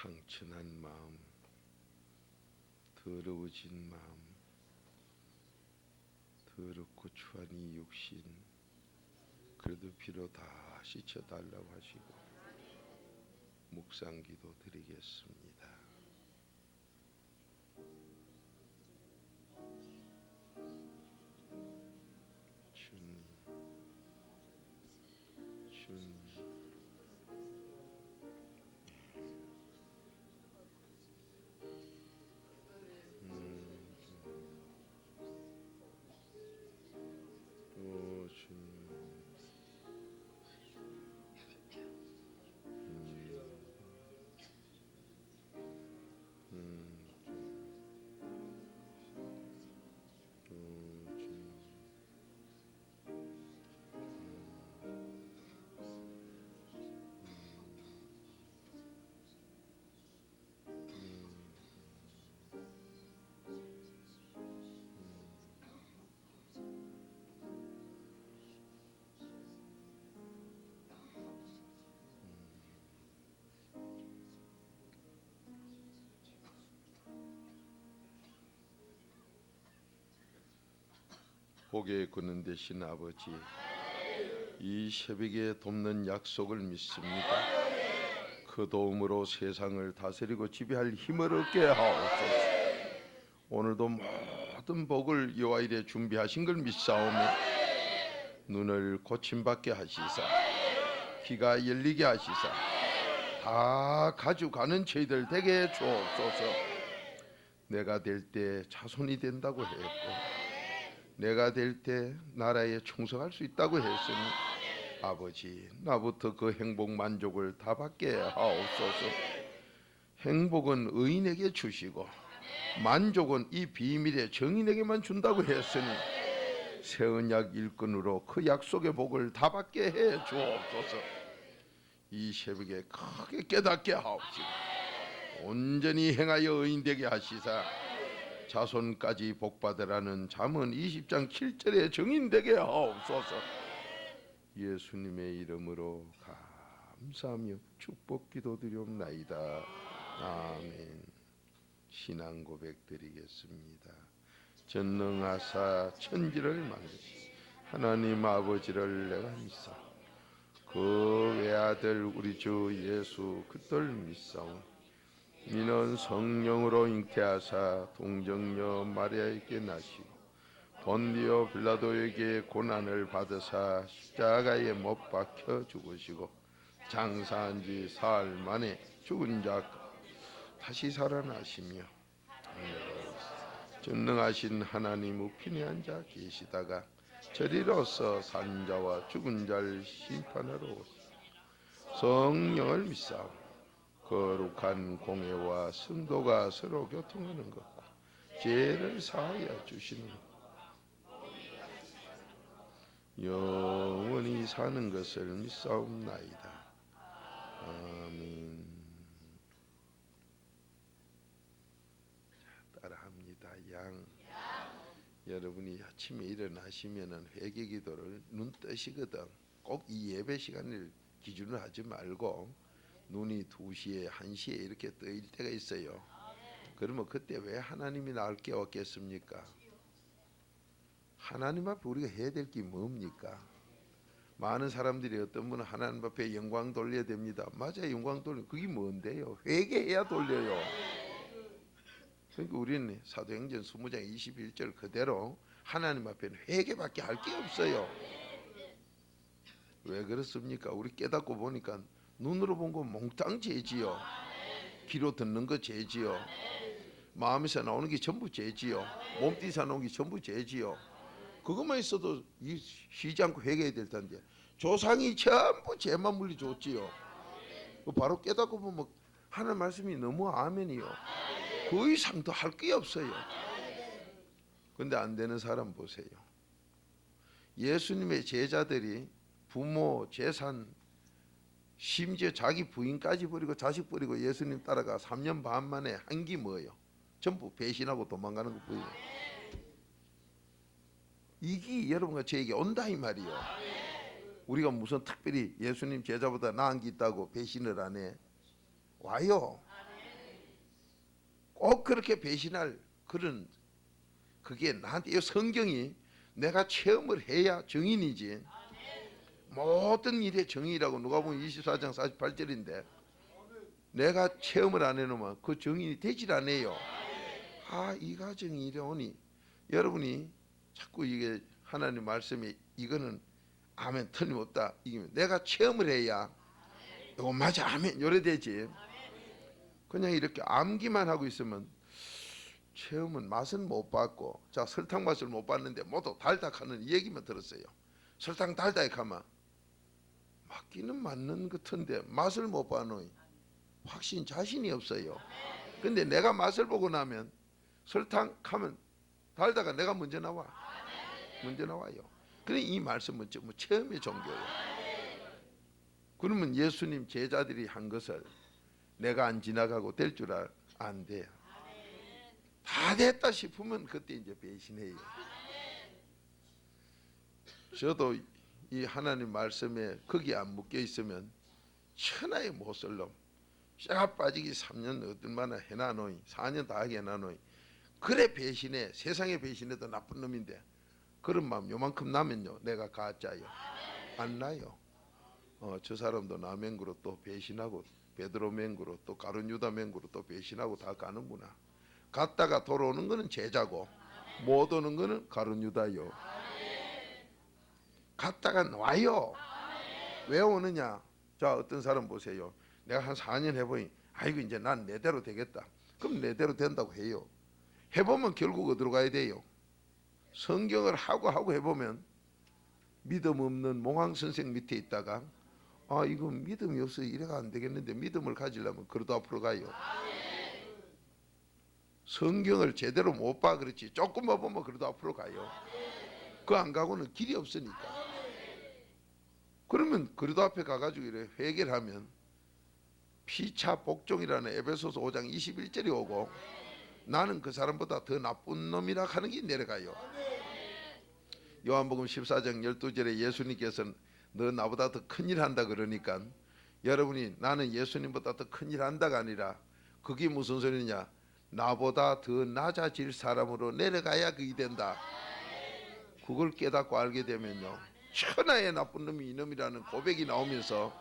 상처난 마음, 더러워진 마음, 더럽고 추한 이 육신, 그래도 피로 다 씻어달라고 하시고 묵상기도 드리겠습니다. 주님, 주님, 오 주님, 오 주님, 복에 굳는 대신 아버지, 이 새벽에 돕는 약속을 믿습니다. 그 도움으로 세상을 다스리고 지배할 힘을 얻게 하옵소서. 오늘도 모든 복을 여호와 이래 준비하신 걸 믿사오며 눈을 고침받게 하시사 귀가 열리게 하시사 다 가져가는 저희들 되게 주옵소서. 내가 될 때 자손이 된다고 했고 내가 될 때 나라에 충성할 수 있다고 했으니 아버지, 나부터 그 행복 만족을 다 받게 하옵소서. 행복은 의인에게 주시고 만족은 이 비밀의 정인에게만 준다고 했으니 새 언약 일꾼으로 그 약속의 복을 다 받게 해 주옵소서. 이 새벽에 크게 깨닫게 하옵시고 온전히 행하여 의인 되게 하시사 자손까지 복받으라는 잠언 20장 7절의 정인 되게 하옵소서. 예수님의 이름으로 감사하며 축복 기도드리옵나이다. 아멘. 신앙 고백 드리겠습니다. 전능하사 천지를 만드신 하나님 아버지를 내가 믿사 그 외아들 우리 주 예수 그들 믿사오니 이는 성령으로 잉태하사 동정녀 마리아에게 나시고 본디오 빌라도에게 고난을 받으사 십자가에 못 박혀 죽으시고 장사한 지 사흘 만에 죽은 자 다시 살아나시며 전능하신 하나님 우편에 앉아 계시다가 저리로서 산 자와 죽은 자를 심판하러 오시고 성령을 믿사오니 거룩한 공회와 성도가 서로 교통하는 것과 죄를 사하여 주시는 영원히 사는 것을 믿사옵나이다. 아멘. 따라합니다. 양. 여러분이 아침에 일어나시면은 회개 기도를 눈 뜨시거든. 꼭 이 예배 시간을 기준으로 하지 말고 눈이 2시에 1시에 이렇게 뜨일 때가 있어요. 그러면 그때 왜 하나님이 나를 깨웠겠습니까? 하나님 앞에 우리가 해야 될 게 뭡니까? 많은 사람들이 어떤 분은 하나님 앞에 영광 돌려야 됩니다. 맞아요. 영광 돌려. 그게 뭔데요? 회개해야 돌려요. 그러니까 우리는 사도행전 20장 21절 그대로 하나님 앞에는 회개밖에 할 게 없어요. 왜 그렇습니까? 우리 깨닫고 보니까 눈으로 본 거 몽땅 죄지요. 귀로 듣는 거 죄지요. 마음에서 나오는 게 전부 죄지요. 몸띠에서 나오는 게 전부 죄지요. 그것만 있어도 쉬지 않고 회개해야 될 텐데 조상이 전부 죄만 물리줬지요. 바로 깨닫고 보면 하나님 말씀이 너무 아멘이요. 그 이상 더 할 게 없어요. 근데 안 되는 사람 보세요. 예수님의 제자들이 부모, 재산, 심지어 자기 부인까지 버리고 자식 버리고 예수님 따라가 3년 반 만에 한 게 뭐예요? 전부 배신하고 도망가는 것뿐이에요. 이게 여러분과 저에게 온다 이 말이요. 우리가 무슨 특별히 예수님 제자보다 나은 게 있다고 배신을 안 해? 와요. 꼭 그렇게 배신할 그런 그게 나한테 이 성경이 내가 체험을 해야 정인이지. 모든 일의 정의라고 누가 보면 24장 48절인데 내가 체험을 안 해놓으면 그 정인이 되질 않아요. 이 가정이 이래오니 여러분이 자꾸 이게 하나님 말씀이 이거는 아멘 틀림없다. 이게 내가 체험을 해야 이거 맞아 아멘 요래되지. 그냥 이렇게 암기만 하고 있으면 체험은 맛은 못 봤고, 자 설탕 맛을 못 봤는데 모두 달다 하는 이 얘기만 들었어요. 설탕 달다 하면 맞기는 맞는 것 같은데 맛을 못 봐노이 확신 자신이 없어요. 근데 내가 맛을 보고 나면 설탕 하면 달다가 내가 먼저 나와요. 그래 이 말씀은 뭐 체험의 종교예요. 그러면 예수님 제자들이 한 것을 내가 안 지나가고 될 줄 안 돼요. 다 됐다 싶으면 그때 이제 배신해요. 저도 이 하나님 말씀에 거기 안 묶여 있으면 천하의 못쓸 놈, 쇠가 빠지기 3년 얼마나 해놔노이, 4년 다 하게 해놔노이. 그래 배신해. 세상에 배신해도 나쁜 놈인데 그런 마음 요만큼 나면요 내가 가짜요. 안 나요. 저 사람도 나 맹구로 또 배신하고 베드로 맹구로 또 가룟 유다 맹구로 또 배신하고 다 가는구나. 갔다가 돌아오는 거는 제자고 못 오는 거는 가룟 유다요. 갔다가 와요. 왜 오느냐? 자 어떤 사람 보세요. 내가 한 4년 해보니 아이고 이제 난 내대로 되겠다. 그럼 내대로 된다고 해요. 해보면 결국 어디로 가야 돼요? 성경을 하고 해보면 믿음 없는 몽황 선생 밑에 있다가 이거 믿음이 없어 이래가 안 되겠는데 믿음을 가지려면 그래도 앞으로 가요. 성경을 제대로 못 봐 그렇지 조금만 보면 그래도 앞으로 가요. 그 안 가고는 길이 없으니까. 그러면 그래도 앞에 가가지고 이래 회개를 하면 피차 복종이라는 에베소서 5장 21절이 오고 나는 그 사람보다 더 나쁜 놈이라 하는 게 내려가요. 요한복음 14장 12절에 예수님께서는 너 나보다 더 큰일 한다 그러니까 여러분이 나는 예수님보다 더 큰일 한다가 아니라 그게 무슨 소리냐? 나보다 더 낮아질 사람으로 내려가야 그게 된다. 그걸 깨닫고 알게 되면요 천하의 나쁜 놈이 이놈이라는 고백이 나오면서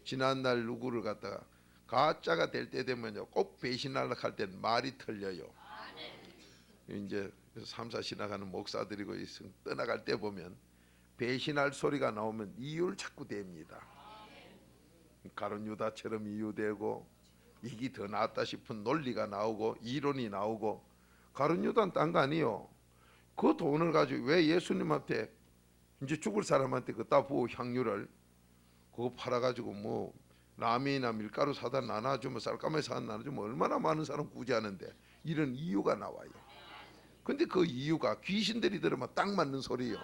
지난날 누구를 갖다가 가짜가 될 때 되면요 꼭 배신하려고 할 땐 말이 틀려요. 이제 3사 지나가는 목사들이고 떠나갈 때 보면 배신할 소리가 나오면 이유를 자꾸 댑니다. 가룟 유다처럼 이유되고 이게 더 낫다 싶은 논리가 나오고 이론이 나오고. 가룟 유다는 딴 거 아니에요. 그 돈을 가지고 왜 예수님한테 이제 죽을 사람한테 그따 부어 향유를 그거 팔아가지고 뭐 라면이나 밀가루 사다 나눠주면 쌀가마에 사다 나눠주면 얼마나 많은 사람 구제하는데 이런 이유가 나와요. 근데 그 이유가 귀신들이 들으면 딱 맞는 소리예요.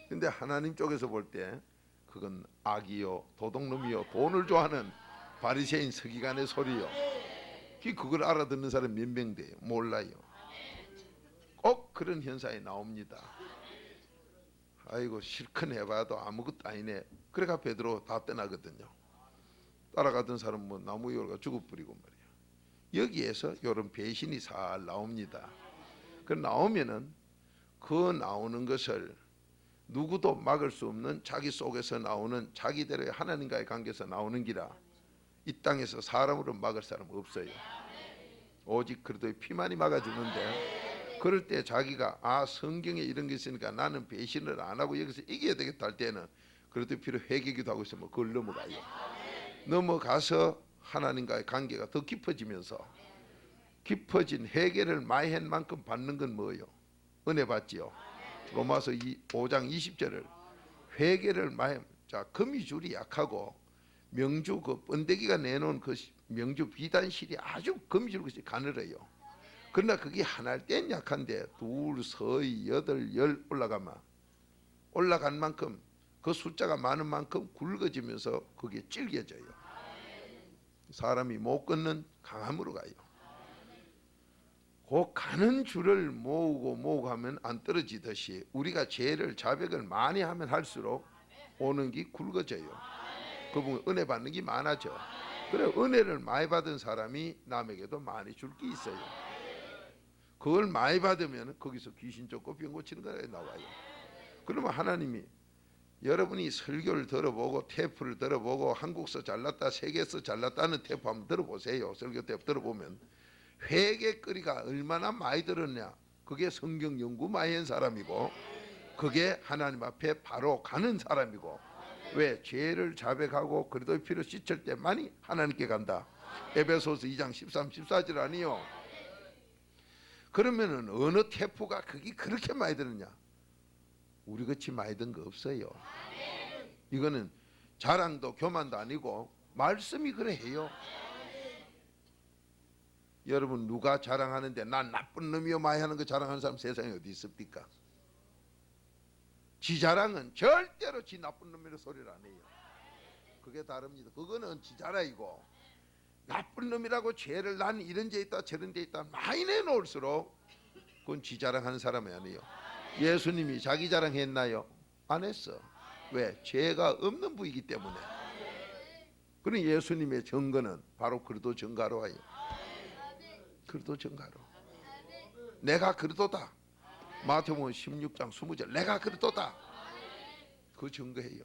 근데 하나님 쪽에서 볼 때 그건 악이요 도둑놈이요 돈을 좋아하는 바리새인 서기관의 소리요. 그걸 알아듣는 사람 몇 명 돼요? 몰라요. 꼭 그런 현상이 나옵니다. 아이고 실컷 해봐도 아무것도 아니네. 그래가 베드로 다 떠나거든요. 따라가던 사람 뭐 나무 위로 죽어버리고 말이야. 여기에서 이런 배신이 잘 나옵니다. 그 나오면은 그 나오는 것을 누구도 막을 수 없는 자기 속에서 나오는 자기들의 하나님과의 관계에서 나오는 기라 이 땅에서 사람으로 막을 사람 없어요. 오직 그리스도의 피만이 막아주는데 그럴 때 자기가 성경에 이런 게 있으니까 나는 배신을 안 하고 여기서 이겨야 되겠다 할 때는 그래도 필요 회개기도 하고 있으면 그걸 넘어가요. 넘어가서 하나님과의 관계가 더 깊어지면서 깊어진 회개를 많이 한 만큼 받는 건 뭐예요? 은혜 받지요. 로마서 5장 20절을 회개를 많이. 자 거미줄이 약하고 명주 그 번데기가 내놓은 그 명주 비단실이 아주 거미줄같이 가늘어요. 그러나 그게 하나일 땐 약한데 둘, 서이, 여덟, 열 올라간 만큼 그 숫자가 많은 만큼 굵어지면서 그게 질겨져요. 사람이 못 걷는 강함으로 가요. 그 가는 줄을 모으고 하면 안 떨어지듯이 우리가 죄를 자백을 많이 하면 할수록 오는 게 굵어져요. 그 부분 은혜 받는 게 많아져. 그래, 은혜를 많이 받은 사람이 남에게도 많이 줄 게 있어요. 그걸 많이 받으면 거기서 귀신 쫓고 병 고치는 거가 나와요. 그러면 하나님이 여러분이 설교를 들어보고 테이프를 들어보고 한국서 잘났다 세계서 잘났다는 테이프 한번 들어보세요. 설교 테이프 들어보면 회개거리가 얼마나 많이 들었냐. 그게 성경 연구 많이 한 사람이고 그게 하나님 앞에 바로 가는 사람이고, 왜? 죄를 자백하고 그리스도의 피로 씻을 때만이 하나님께 간다. 에베소서 2장 13, 14절 아니요. 그러면은 어느 테이프가 그게 그렇게 많이 들었냐? 우리같이 많이 든 거 없어요. 이거는 자랑도 교만도 아니고 말씀이 그래 해요. 여러분 누가 자랑하는데 난 나쁜 놈이요 많이 하는 거 자랑하는 사람 세상에 어디 있습니까? 지 자랑은 절대로 지 나쁜 놈이라 소리를 안 해요. 그게 다릅니다. 그거는 지 자랑이고, 나쁜 놈이라고 죄를 난 이런 데 있다 저런 데 있다 많이 내놓을수록 그건 지 자랑하는 사람이 아니에요. 예수님이 자기 자랑했나요? 안 했어. 왜? 죄가 없는 분이기 때문에. 그런 예수님의 증거는 바로 그리스도 증거로 와요. 그리스도 증거로. 내가 그리스도다. 마태복음 16장 20절 내가 그리스도다. 그 증거예요.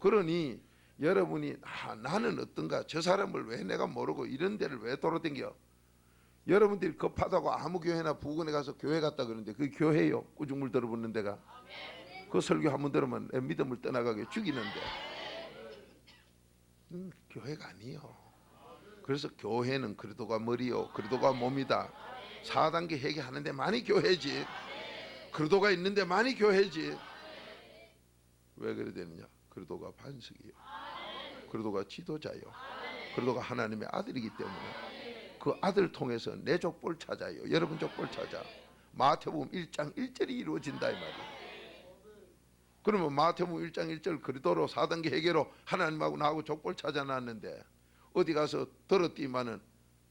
그러니 여러분이 나는 어떤가, 저 사람을 왜 내가 모르고 이런 데를 왜 돌아다녀. 여러분들이 급하다고 아무 교회나 부근에 가서 교회 갔다 그러는데 그 교회요? 꾸중물 들어붙는 데가. 그 설교 한번 들으면 내 믿음을 떠나가게 죽이는데 교회가 아니요. 그래서 교회는 그리스도가 머리요 그리스도가 몸이다. 4단계 회개하는데 많이 교회지, 그리스도가 있는데 많이 교회지. 왜 그래 되느냐? 그리스도가 반석이요, 그리스도가 지도자요, 그리스도가 하나님의 아들이기 때문에 그 아들 통해서 내 족보를 찾아요. 여러분 족보를 찾아. 마태복음 1장 1절이 이루어진다 이 말이에요. 그러면 마태복음 1장 1절 그리스도로 4단계 회개로 하나님하고 나하고 족보를 찾아놨는데 어디 가서 들었더니만은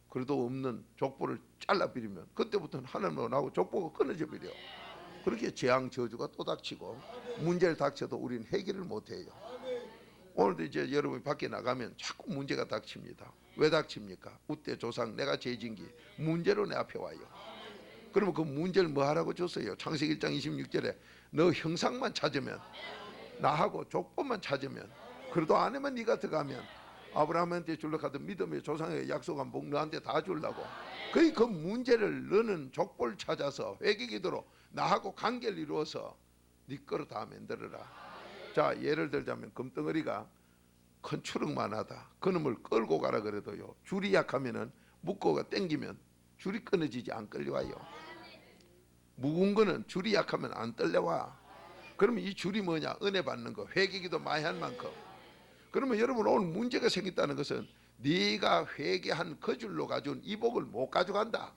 그리스도 없는 족보를 잘라버리면 그때부터는 하나님하고 나하고 족보가 끊어져 버려. 그렇게 재앙 저주가 또 닥치고 문제를 닥쳐도 우리는 해결을 못해요. 오늘도 이제 여러분이 밖에 나가면 자꾸 문제가 닥칩니다. 왜 닥칩니까? 우때 조상 내가 죄진기 문제로 내 앞에 와요. 그러면 그 문제를 뭐 하라고 줬어요? 창세기 1장 26절에 너 형상만 찾으면, 나하고 족보만 찾으면, 그래도 안에만 네가 들어가면 아브라함한테 주려고 하던 믿음의 조상의 약속한 복 너한테 다 주려고. 그 문제를 너는 족보를 찾아서 회개기도로 나하고 관계를 이루어서 네 거로 다 만들어라. 자, 예를 들자면 금덩어리가 큰 추럭만 하다 그놈을 끌고 가라 그래도요, 줄이 약하면은 묶어가 당기면 줄이 끊어지지 안 끌려와요. 무거운 거는 줄이 약하면 안 떨려와. 그러면 이 줄이 뭐냐? 은혜 받는 거, 회개기도 많이 한 만큼. 그러면 여러분 오늘 문제가 생겼다는 것은 네가 회개한 그 줄로 가져온 이 복을 못 가져간다.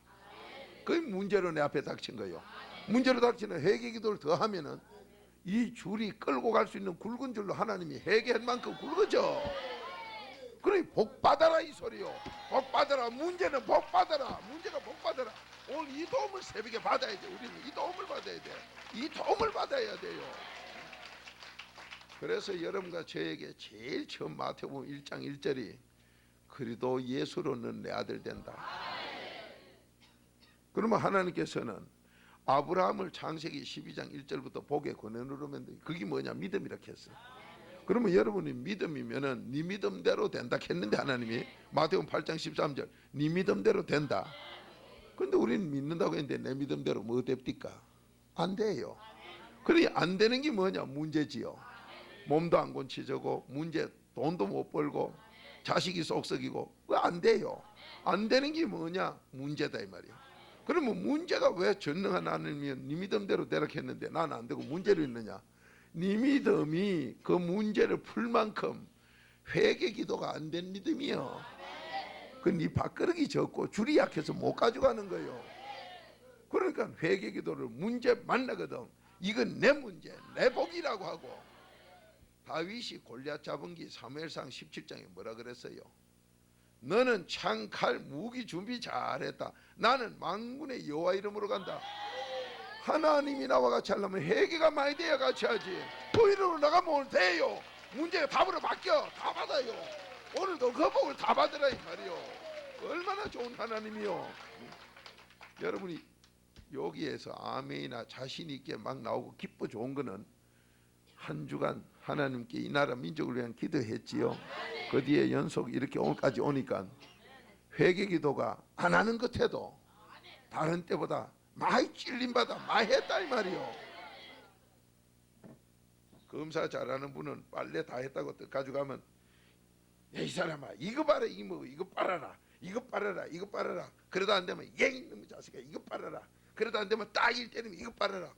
그 문제로 내 앞에 닥친 거예요. 문제로 닥치는 회개기도를 더하면은 이 줄이 끌고 갈 수 있는 굵은 줄로 하나님이 회개한 만큼 굵어져. 그러니 복 받아라 이 소리요. 복 받아라. 문제는 복 받아라. 문제가 복 받아라. 오늘 이 도움을 새벽에 받아야 돼. 우리는 이 도움을 받아야 돼. 이 도움을 받아야 돼요. 그래서 여러분과 저에게 제일 처음 마태복음 1장 1절이 그리스도 예수로는 내 아들 된다. 그러면 하나님께서는 아브라함을 창세기 12장 1절부터 복의 권에 누르면 그게 뭐냐? 믿음이라 했어요. 그러면 여러분이 믿음이면은 네 믿음대로 된다 했는데 하나님이 마태복음 8장 13절 네 믿음대로 된다. 그런데 우리는 믿는다고 했는데 내 믿음대로 뭐 됩니까? 안 돼요. 그러니 안 되는 게 뭐냐? 문제지요. 몸도 안 고치고 문제, 돈도 못 벌고 자식이 쏙썩이고 왜 안 돼요? 안 되는 게 뭐냐? 문제다 이 말이야. 그러면 문제가 왜 전능한 하나님이 네 믿음대로 되라 했는데 나는 안 되고 문제로 있느냐? 네 믿음이 그 문제를 풀 만큼 회개 기도가 안 된 믿음이요. 그 네 밥그릇이 적고 줄이 약해서 못 가져가는 거예요. 그러니까 회개 기도를 문제 만나거든. 이건 내 문제, 내 복이라고 하고. 다윗이 골리앗 잡은 게 사무엘상 17장에 뭐라 그랬어요? 너는 창, 칼, 무기 준비 잘했다. 나는 만군의 여호와 이름으로 간다. 하나님이 나와 같이 하려면 회개가 많이 돼야 같이 하지. 그 이름으로 나가면 오늘 돼요. 문제가 답으로 바뀌어. 다 받아요. 오늘도 그 복을 다 받으라 이 말이요. 얼마나 좋은 하나님이요. 여러분이 여기에서 아멘이나 자신 있게 막 나오고 기뻐 좋은 거는 한 주간 하나님께 이 나라 민족을 위한 기도했지요. 그 뒤에 연속 이렇게 오늘까지 오니까 회개 기도가 안 하는 것 해도 다른 때보다 많이 찔림받아 많이 했다 이 말이요. 검사 잘하는 분은 빨래 다 했다고 가져가면 이 사람아 이거 봐라 이거 빨아라 이거 빨아라 이거 빨아라. 그러다 안 되면 이놈의 자식아 이거 빨아라. 그러다 안 되면 딱일 때리면 이거 빨아라.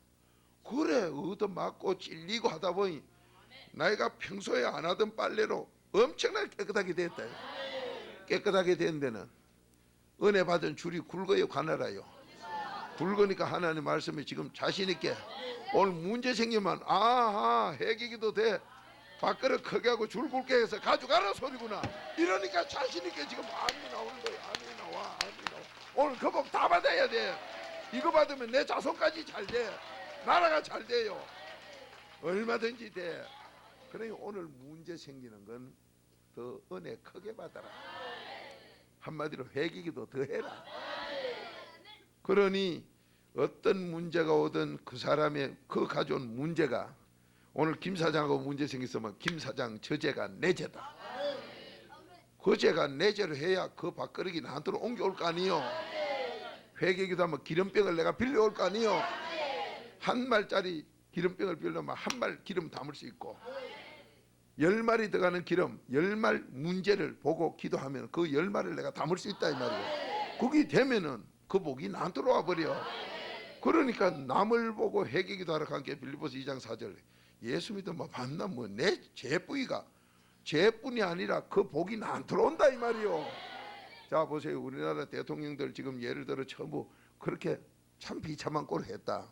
그래 얻어맞고 찔리고 하다 보니 나이가 평소에 안 하던 빨래로 엄청나게 깨끗하게 됐다. 깨끗하게 된 데는 은혜 받은 줄이 굵어요 가늘어요? 굵으니까 하나님 말씀에 지금 자신 있게 오늘 문제 생기면 아하 해기기도 돼. 밥그릇 크게 하고 줄 굵게 해서 가져가라 소리구나. 이러니까 자신 있게 지금 아멘이 나오는 거예요. 아멘이 나와 아멘이 나와. 오늘 그 복 다 받아야 돼. 이거 받으면 내 자손까지 잘 돼. 나라가 잘 돼요. 얼마든지 돼. 그러니 오늘 문제 생기는 건 더 은혜 크게 받아라. 한마디로 회개기도 더 해라. 그러니 어떤 문제가 오든 그 사람의 그 가져온 문제가 오늘 김 사장하고 문제 생겼으면 김 사장 저 죄가 내 죄다. 그 죄가 내 죄로 해야 그 밥그릇이 나한테로 옮겨올 거 아니요. 회개기도 하면 기름병을 내가 빌려올 거 아니요. 한 말짜리 기름병을 빌려면 한 말 기름 담을 수 있고 10마리 들어가는 기름 10말 문제를 보고 기도하면 그 10말을 내가 담을 수 있다 이 말이에요. 그게 되면은 그 복이 나한테로 와버려. 그러니까 남을 보고 회개기도 하러 간 게 빌립보서 2장 4절 예수 믿으면 만나 뭐 내 죄뿌이가 죄뿐이 아니라 그 복이 나한테로 온다 이 말이요. 자 보세요. 우리나라 대통령들 지금 예를 들어 전부 그렇게 참 비참한 꼴을 했다.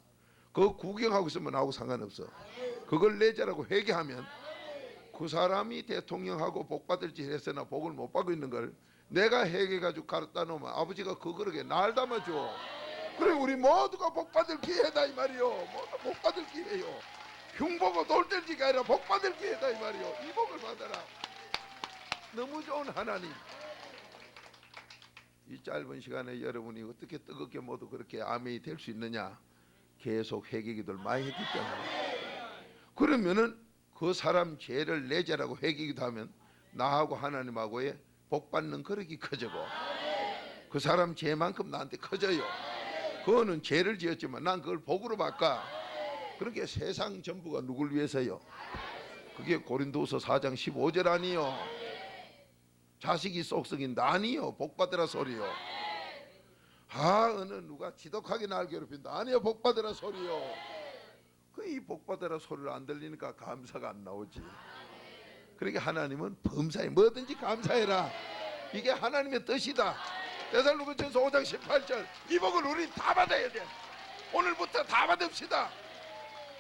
그거 구경하고 있으면 나하고 상관없어. 그걸 내 죄라고 회개하면 그 사람이 대통령하고 복 받을 짓 했으나 복을 못 받고 있는 걸 내가 회개가지고 가르다 놓으면 아버지가 그거를 날 담아줘. 그래 우리 모두가 복 받을 기회다 이 말이요. 모두 복 받을 기회요. 흉보고 돌들기가 아니라 복 받을 기회다 이 말이요. 이 복을 받아라. 너무 좋은 하나님. 이 짧은 시간에 여러분이 어떻게 뜨겁게 모두 그렇게 아멘이 될 수 있느냐. 계속 회개기도를 많이 했기 때문에. 그러면은 그 사람 죄를 내 죄라고 회개기도 하면 나하고 하나님하고의 복 받는 거력이 커지고 그 사람 죄만큼 나한테 커져요. 그거는 죄를 지었지만 난 그걸 복으로 바꿔. 그렇게 세상 전부가 누굴 위해서요? 그게 고린도서 4장 15절 아니요. 자식이 쏙썩인다 아니요. 복 받으라 소리요. 아 어느 누가 지독하게 날 괴롭힌다 아니요. 복 받으라 소리요. 그 이 복 받으라 소리를 안 들리니까 감사가 안 나오지. 그러니까 하나님은 범사에 뭐든지 감사해라. 이게 하나님의 뜻이다. 데살로니가전서 5장 18절 이 복을 우리 다 받아야 돼. 오늘부터 다 받읍시다.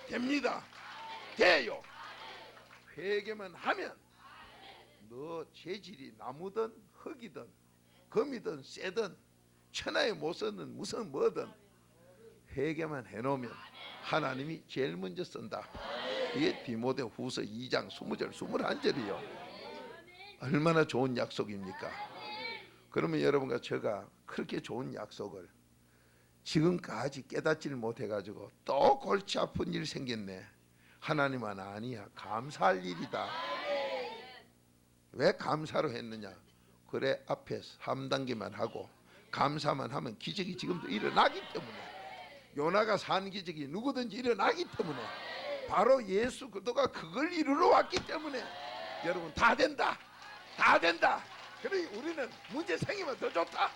됩니다. 돼요. 회개만 하면 너 재질이 나무든 흙이든 금이든 쇠든 천하에 못 쓰는 무슨 뭐든 회개만 해놓으면 하나님이 제일 먼저 쓴다. 이게 디모데후서 2장 20절 21절이요. 얼마나 좋은 약속입니까? 그러면 여러분과 제가 그렇게 좋은 약속을 지금까지 깨닫지를 못해가지고 또 골치 아픈 일 생겼네. 하나님은 아니야. 감사할 일이다. 왜 감사로 했느냐? 그래 앞에 3단계만 하고 감사만 하면 기적이 지금도 일어나기 때문에 요나가 산 기적이 누구든지 일어나기 때문에 바로 예수 그리스도가 그걸 이루러 왔기 때문에 여러분 다 된다. 다 된다. 그러니 우리는 문제 생기면 더 좋다.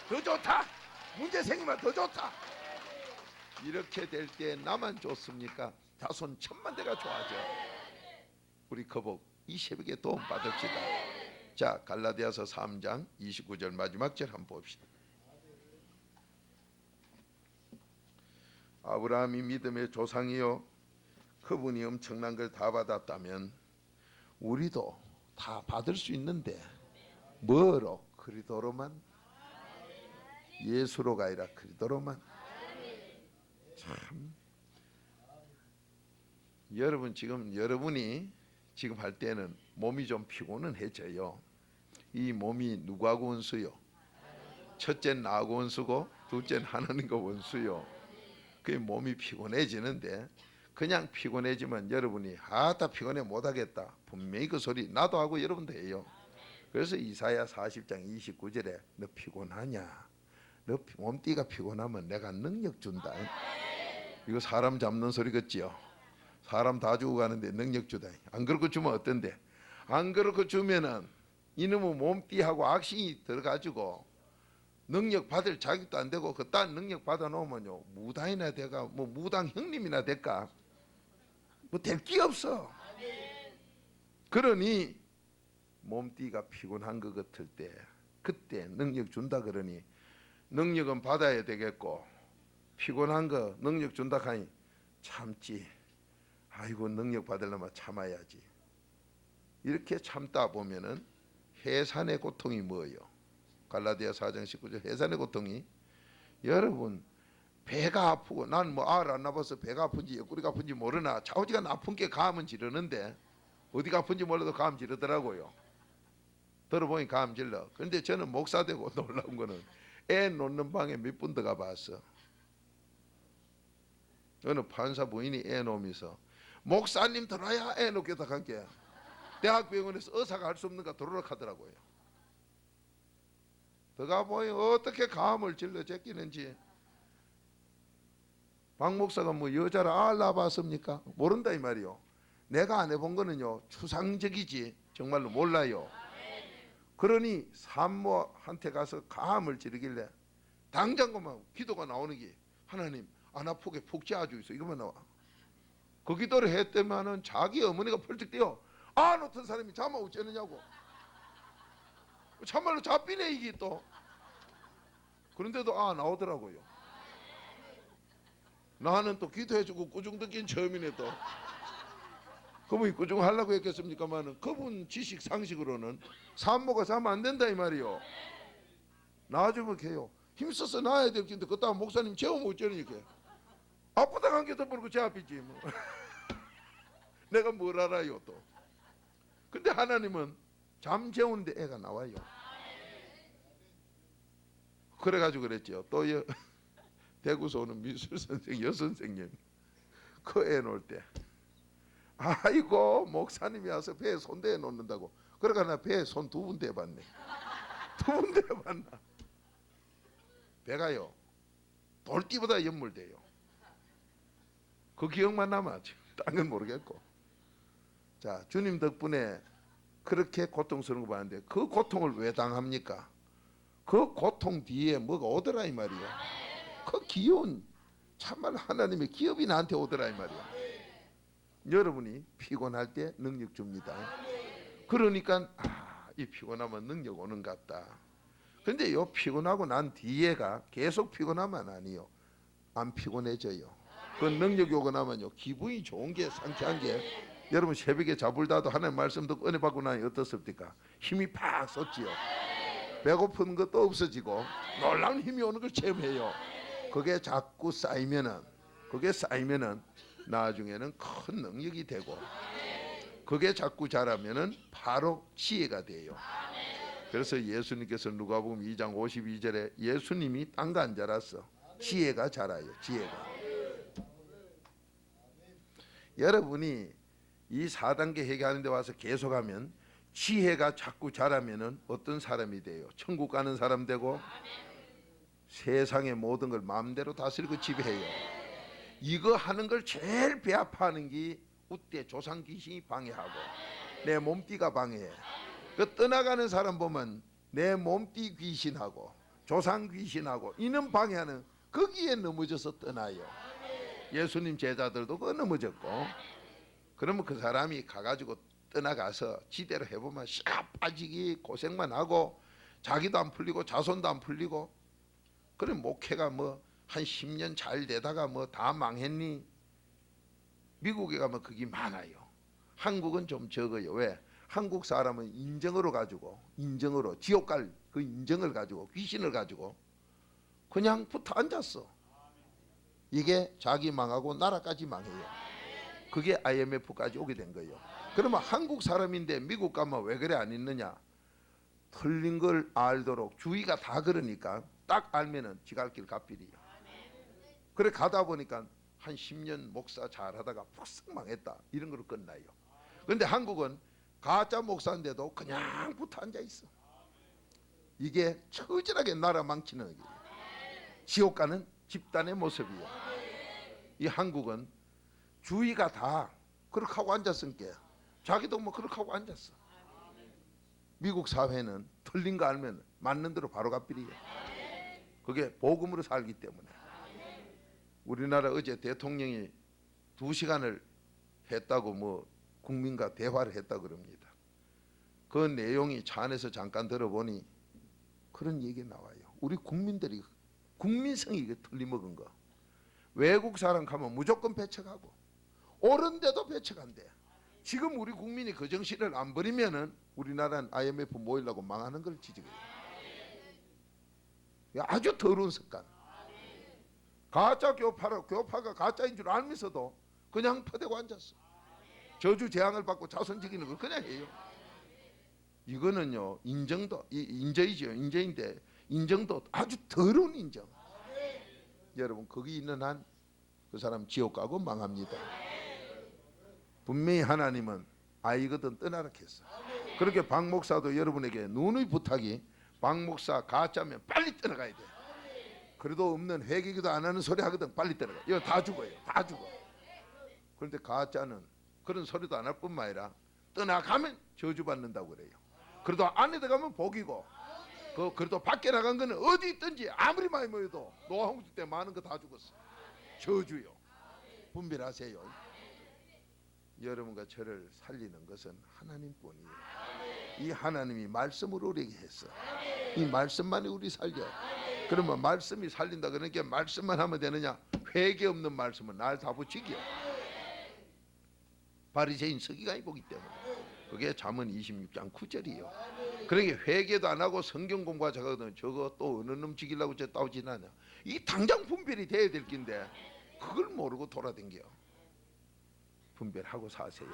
더 좋다. 문제 생기면 더 좋다. 이렇게 될 때 나만 좋습니까? 자손 천만 대가 좋아져. 우리 거복 이 새벽에 도움 받읍시다. 자 갈라디아서 3장 29절 마지막 절 한번 봅시다. 아브라함이 믿음의 조상이요 그분이 엄청난 걸 다 받았다면 우리도 다 받을 수 있는데 뭐로? 그리스도로만. 예수로가 아니라 그리스도로만. 참 여러분 지금 여러분이 지금 할 때는 몸이 좀 피곤은 해져요. 이 몸이 누구하고 원수요? 첫째는 나하고 원수고 둘째는 하나님과 원수요. 그 몸이 피곤해지는데 그냥 피곤해지면 여러분이 다 피곤해 못하겠다, 분명히 그 소리 나도 하고 여러분도 해요. 그래서 이사야 40장 29절에 너 피곤하냐? 너 몸띠가 피곤하면 내가 능력 준다. 이거 사람 잡는 소리 같지요? 사람 다 주고 가는데 능력 주다. 안 그렇고 주면 어떤데? 안 그렇고 주면은 이놈의 몸띠하고 악신이 들어가지고 능력 받을 자격도 안 되고 그딴 능력 받아 놓으면요 무당이나 될까, 뭐 무당 형님이나 될까, 뭐 될 게 없어. 그러니 몸띠가 피곤한 것 같을 때 그때 능력 준다 그러니 능력은 받아야 되겠고, 피곤한 거 능력 준다 하니 참지. 아이고 능력 받으려면 참아야지. 이렇게 참다 보면은 해산의 고통이 뭐예요? 갈라디아 4장 19절 해산의 고통이, 여러분 배가 아프고, 난 뭐 알 안 나봐서 배가 아픈지 옆구리가 아픈지 모르나 좌우지간 아픈 게 감은 지르는데 어디가 아픈지 몰라도 감 지르더라고요. 들어보니 감 질러. 그런데 저는 목사 되고 놀라운 거는 애 놓는 방에 몇 분 들어가 봤어. 어느 판사 부인이 애 놓으면서 목사님 들어야 애 놓겠다 한 게 대학병원에서 의사가 할 수 없는가 들어오라 하더라고요. 들어가 보니 어떻게 감을 질러 제끼는지. 박 목사가 뭐 여자를 알 낳아봤습니까? 모른다 이 말이요. 내가 안 해본 거는요 추상적이지 정말로 몰라요. 그러니 산모한테 가서 감을 지르길래 당장 그만 기도가 나오는 게, 하나님 안 아프게 푹 재워주이소, 이거만 나와. 그 기도를 했더만은 자기 어머니가 펄쩍 뛰어 안 놓던 사람이 잠을 어쩌느냐고. 참말로 잡히네 이게 또. 그런데도 나오더라고요. 나는 또 기도해주고 꾸중 듣긴 처음이네 또. 그분이 꾸중 하려고 했겠습니까만은 그분 지식 상식으로는 산모가 자면 안 된다 이 말이요. 나와주면 개요. 힘써서 낳아야 될 텐데 그따 목사님 재우면 어쩌니까. 아프다 한 개 더 부르고 제 앞이지 뭐. 내가 뭘 알아요 또. 근데 하나님은 잠 재우는데 애가 나와요. 그래가지고 그랬죠. 또 대구서 오는 미술 선생 여선생님 그 애 놓을 때 아이고 목사님이 와서 배에 손대어 놓는다고. 그러니까 나 배에 손 두 번 대봤네. 두 번 대봤나. 배가요 돌띠보다 연물돼요. 그 기억만 남았지. 딴 건 모르겠고. 자, 주님 덕분에 그렇게 고통스러운 거 봤는데 그 고통을 왜 당합니까? 그 고통 뒤에 뭐가 오더라 이 말이야. 그 기운, 참말 하나님의 기업이 나한테 오더라 이 말이야. 여러분이 피곤할 때 능력 줍니다. 그러니까 이 피곤하면 능력 오는 것 같다. 근데 요 피곤하고 난 뒤에가 계속 피곤하면 아니요, 안 피곤해져요. 그 능력이 오고 나면요 기분이 좋은 게, 상쾌한 게, 여러분 새벽에 자불다도 하나님 말씀 듣고 은혜 받고 나니 어떻습니까? 힘이 팍 솟지요. 배고픈 것도 없어지고 놀라운 힘이 오는 걸 체험해요. 그게 자꾸 쌓이면은 나중에는 큰 능력이 되고, 그게 자꾸 자라면은 바로 지혜가 돼요. 그래서 예수님께서 누가복음 2장 52절에 예수님이 딴 거 안 자랐어. 지혜가 자라요. 지혜가. 여러분이 이 4단계 회개하는 데 와서 계속하면 지혜가 자꾸 자라면은 어떤 사람이 돼요? 천국 가는 사람 되고 세상의 모든 걸 마음대로 다스리고 지배해요. 이거 하는 걸 제일 배 아파하는 게 우때 조상 귀신이 방해하고 내 몸띠가 방해해. 그 떠나가는 사람 보면 내 몸띠 귀신하고 조상 귀신하고 이는 방해하는, 거기에 넘어져서 떠나요. 예수님 제자들도 그거 넘어졌고. 그러면 그 사람이 가가지고 떠나가서 지대로 해보면 샥 빠지기 고생만 하고 자기도 안 풀리고 자손도 안 풀리고. 그래 목회가 뭐 한 10년 잘 되다가 뭐 다 망했니? 미국에 가면 그게 많아요. 한국은 좀 적어요. 왜? 한국 사람은 인정으로 가지고, 인정으로 지옥 갈 그 인정을 가지고, 귀신을 가지고 그냥 붙어 앉았어. 이게 자기 망하고 나라까지 망해요. 그게 IMF까지 오게 된 거예요. 그러면 한국 사람인데 미국 가면 왜 그래 안 있느냐? 틀린 걸 알도록 주위가 다 그러니까 딱 알면은 지갈 길 갓길이요. 그래 가다 보니까 한 10년 목사 잘하다가 푹 망했다 이런 걸로 끝나요. 그런데 한국은 가짜 목사인데도 그냥 붙어 앉아 있어. 이게 처절하게 나라 망치는 거예요. 지옥 가는 집단의 모습이에요. 이 한국은 주위가 다 그렇게 하고 앉았으니까 자기도 뭐 그렇게 하고 앉았어. 미국 사회는 틀린 거 알면 맞는 대로 바로 갚이리요. 그게 복음으로 살기 때문에. 우리나라 어제 대통령이 2시간을 했다고 뭐 국민과 대화를 했다 그럽니다. 그 내용이 차 안에서 잠깐 들어보니 그런 얘기 나와요. 우리 국민들이 국민성이 이게 틀리먹은 거. 외국 사람 가면 무조건 배척하고 옳은데도 배척한대. 지금 우리 국민이 그 정신을 안 버리면은 우리나라는 IMF 모이려고 망하는 걸 지적해요. 아주 더러운 습관. 가짜 교파가 가짜인 줄 알면서도 그냥 퍼대고 앉았어. 저주 재앙을 받고 자손 지키는 걸 그냥 해요. 이거는요 인정도 인정이죠. 인정인데 인정도 아주 더러운 인정. 여러분 거기 있는 한 그 사람 지옥 가고 망합니다. 분명히 하나님은 아이거든 떠나라 했어. 그렇게 박 목사도 여러분에게 누누이 부탁이 박 목사 가짜면 빨리 떠나가야 돼. 그래도 없는 회개기도 안 하는 소리 하거든. 빨리 떠나가. 이거 다 죽어요. 다 죽어. 그런데 가짜는 그런 소리도 안 할 뿐만 아니라 떠나가면 저주받는다고 그래요. 그래도 안에 들어가면 복이고 그래도 밖에 나간 거는 어디 있든지 아무리 많이 모여도 노아홍수 때 많은 거 다 죽었어. 저주요. 분별하세요. 여러분과 저를 살리는 것은 하나님뿐이에요. 이 하나님이 말씀으로 우리에게 했어. 이 말씀만이 우리 살려. 그러면 말씀이 살린다 그러니까 말씀만 하면 되느냐? 회개 없는 말씀은 날 다 붙이기요. 바리새인 서기관이 보기 때문에. 그게 잠언 26장 9절이요. 그러니까 회개도 안 하고 성경 공부하자거든. 저거 또 어느 놈 죽이려고 저 따오지나냐. 이 당장 분별이 돼야 될 긴데 그걸 모르고 돌아댕겨. 분별하고 사세요.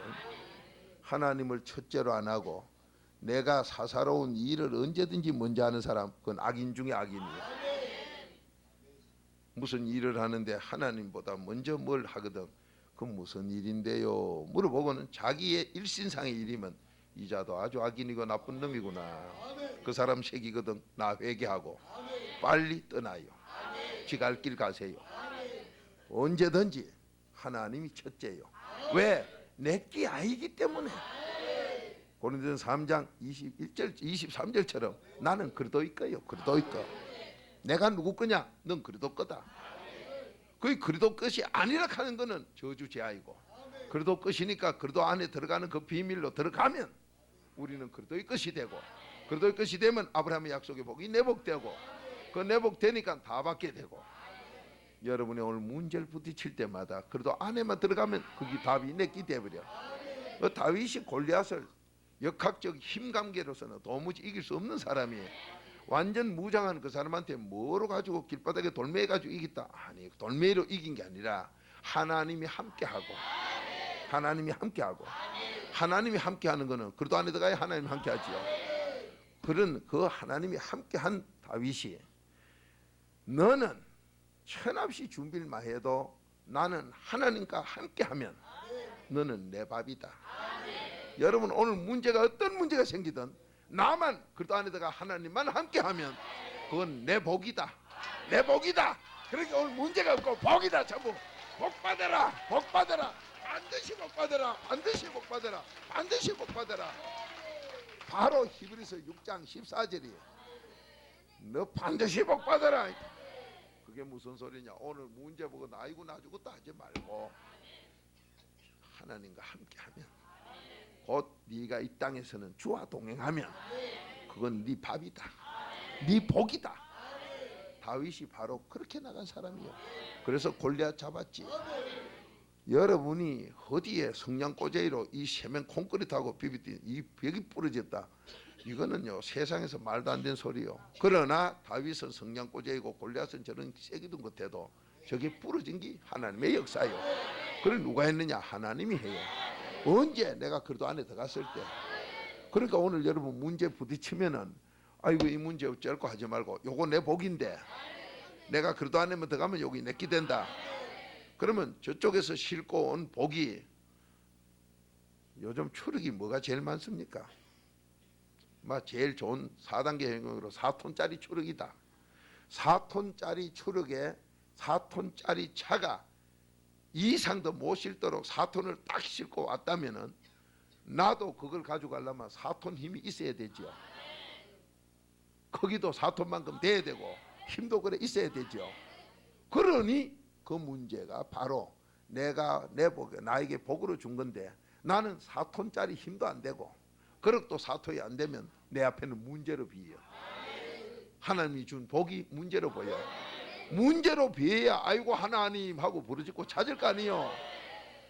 하나님을 첫째로 안 하고 내가 사사로운 일을 언제든지 먼저 하는 사람 그건 악인 중에 악인이에요. 무슨 일을 하는데 하나님보다 먼저 뭘 하거든. 그건 무슨 일인데요? 물어보고는 자기의 일신상의 일이면 이 자도 아주 악인이고 나쁜 놈이구나. 그 사람 색이거든. 나 회개하고 빨리 떠나요. 지갈 길 가세요. 언제든지 하나님이 첫째요. 왜? 내게 아이기 때문에. 고린도전서 3장 21절 23절처럼 나는 그리스도의 거요. 그리스도의 거. 내가 누구 거냐? 넌 그리스도 거다. 그 그리스도 것이 아니라 하는 거는 저주 제아이고 그리스도 것이니까 그리스도 안에 들어가는 그 비밀로 들어가면 우리는 그리스도의 것이 되고 그리스도의 것이 되면 아브라함의 약속의 복이 내복되고 그 내복되니까 다 받게 되고 여러분이 오늘 문제를 부딪힐 때마다 그래도 안에만 들어가면 그게 답이 내게 돼버려. 그 다윗이 골리앗을 역학적 힘관계로서는 도무지 이길 수 없는 사람이에요. 완전 무장한 그 사람한테 뭐로 가지고 길바닥에 돌멩이 가지고 이겼다? 아니 돌멩이로 이긴 게 아니라 하나님이 함께하고 하나님이 함께하고 하나님이 함께하는 거는 그래도 안에 들어가야 하나님이 함께하지요. 그런 그 하나님이 함께한 다윗이 너는 천없이 준비를 많이 해도 나는 하나님과 함께하면 너는 내 밥이다. 여러분 오늘 문제가 어떤 문제가 생기든 나만 그래도 안에다가 하나님만 함께하면 그건 내 복이다. 내 복이다. 그러니까 오늘 문제가 없고 복이다. 전부 복 받아라. 복 받아라. 반드시 복 받아라. 반드시 복 받아라. 반드시 복 받아라. 바로 히브리서 6장 14절이에요. 너 반드시 복 받아라. 그게 무슨 소리냐? 오늘 문제 보고 나이고 나주고도 하지 말고 하나님과 함께하면 곧 네가 이 땅에서는 주와 동행하면 그건 네 밥이다. 네 복이다. 다윗이 바로 그렇게 나간 사람이요. 그래서 골리앗 잡았지. 여러분이 어디에 성냥꼬재기로 이 세면 콘크리트하고 비비디 이 벽이 부러졌다. 이거는요 세상에서 말도 안 되는 소리요. 그러나 다윗은 성냥꼬재기고 골리앗은 저런 세기던 것에도 저게 부러진 게 하나님의 역사요. 그걸 누가 했느냐? 하나님이 해요. 언제? 내가 그래도 안에 들어갔을 때. 그러니까 오늘 여러분 문제 부딪히면은 아이고 이 문제 어쩔 거 하지 말고 요거 내 복인데 내가 그래도 안 내면 들어가면 여기 내끼 된다. 그러면 저쪽에서 싣고 온 복이 요즘 추력이 뭐가 제일 많습니까? 제일 좋은 4단계 행동으로 4톤짜리 추력이다. 4톤짜리 추력에 4톤짜리 차가 이상도 못 실도록 4톤을 딱 싣고 왔다면은 나도 그걸 가져가려면 4톤 힘이 있어야 되죠. 크기도 4톤만큼 돼야 되고 힘도 그래 있어야 되죠. 그러니 그 문제가 바로 내가 나에게 복으로 준 건데 나는 4톤짜리 힘도 안 되고 그릇도 4톤이 안 되면 내 앞에는 문제로 비여. 하나님이 준 복이 문제로 보여. 문제로 비해야 아이고 하나님 하고 부르짖고 찾을 거 아니에요.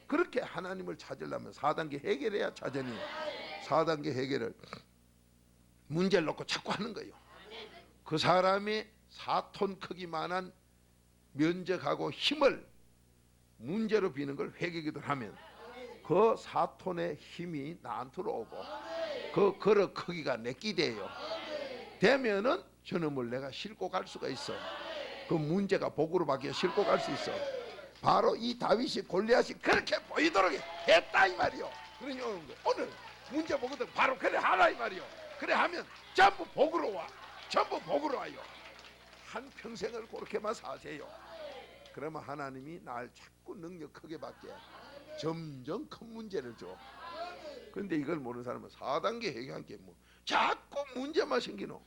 그렇게 하나님을 찾으려면 4단계 해결해야 찾으니 4단계 해결을 문제를 놓고 자꾸 하는 거예요. 그 사람이 4톤 크기만한 면적하고 힘을 문제로 비는 걸 회개기도를 하면 그 4톤의 힘이 나한테로 오고 그 그릇 크기가 내끼 돼요. 되면은 저놈을 내가 싣고 갈 수가 있어. 그 문제가 복으로 바뀌어 싣고 갈 수 있어. 바로 이 다윗이 골리앗이 그렇게 보이도록 했다 이 말이요. 그러니 오늘 문제 보거든 바로 그래 하라 이 말이요. 그래 하면 전부 복으로 와. 전부 복으로 와요. 한 평생을 그렇게만 사세요. 그러면 하나님이 날 자꾸 능력 크게 받게 점점 큰 문제를 줘. 그런데 이걸 모르는 사람은 4단계 해결한 게 뭐 자꾸 문제만 생기노.